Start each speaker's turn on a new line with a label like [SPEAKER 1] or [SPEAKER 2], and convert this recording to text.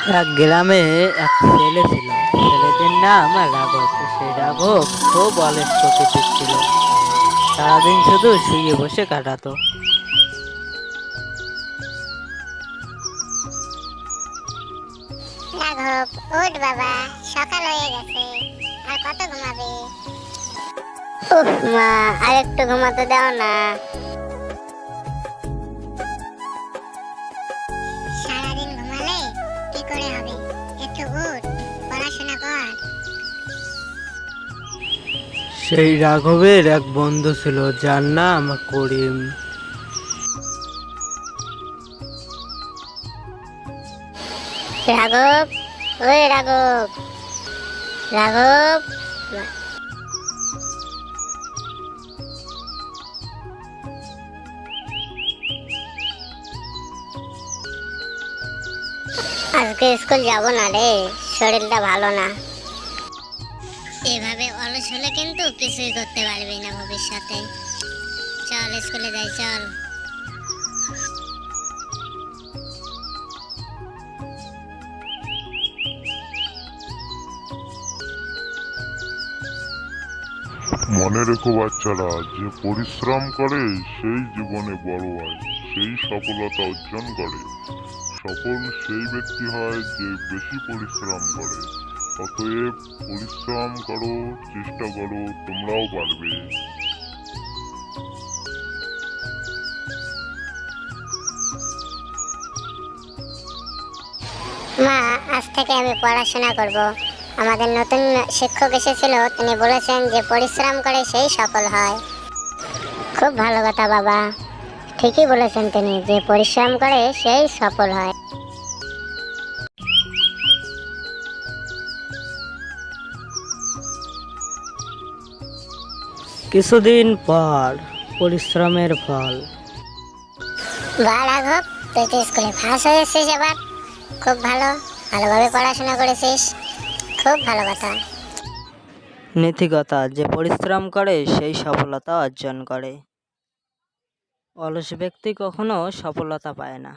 [SPEAKER 1] এক গ্রামে এক ছেলে ছিল। ছেলেটির নাম রাঘব। সেই রাঘব খুব অলস প্রকৃতির ছিল। সারাদিন শুধু শুয়ে বসে কাটাতো।
[SPEAKER 2] রাঘব, উঠ বাবা, সকাল হয়ে গেছে। আর কত ঘুমাবে? উফ মা, আর একটু ঘুমাতে দাও না। সারাদিন ঘুমালে কি করে হবে? একটু উঠ, পড়াশোনা কর।
[SPEAKER 1] সেই রাঘবের এক বন্ধু ছিল যার নাম করিম।
[SPEAKER 2] রাঘব, ওই রাঘব, রাঘব। আজকে স্কুল যাব না রে, শরীরটা ভালো না। এভাবে অলস হলে কিন্তু কিছুই করতে পারবি না ভবিষ্যতে। চল স্কুলে যাই, চল।
[SPEAKER 3] মনে রেখো বাচ্চারা, যে পরিশ্রম করে সেই জীবনে বড় হয়, সেই সফলতা অর্জন করে। সফল সেই ব্যক্তি হয় যে বেশি পরিশ্রম করে। অতএব পরিশ্রম করো, চেষ্টা করো, তোমরাও পারবে।
[SPEAKER 2] মা, আজ থেকে আমি পড়াশোনা করব। আমাদের নতুন শিক্ষক এসেছিল, তিনি বলেছেন যে পরিশ্রম করে সেই সফল হয়। খুব ভালো কথা বাবা, ঠিকই বলেছেন তিনি, যে পরিশ্রম করে সেই সফল হয়।
[SPEAKER 1] কিছুদিন পর পরিশ্রমের ফল।
[SPEAKER 2] বাহ রাঘব, তুই তো স্কুলে ফার্স্ট হয়েছিস এবার। খুব ভালো, ভালোভাবে পড়াশোনা করেছিস। খুব ভালো কথা।
[SPEAKER 1] নীতিকথা, যে পরিশ্রম করে সেই সফলতা অর্জন করে। অলস ব্যক্তি কখনো সফলতা পায় না।